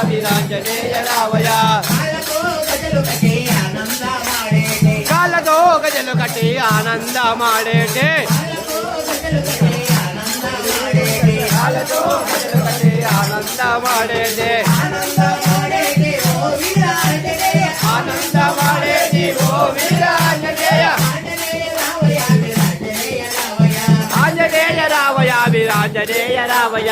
వీరాంజనేయ రావయ కాళ్ళతో గజలు కట్టి ఆనంద మాడేటే కాళ్ళతో గజలు కట్టి ఆనంద మాడేటే ఆనంద మాడేటి ఓ వీరాంజనేయ ఆంజనేయ రావయ వీరాంజనేయ రావయ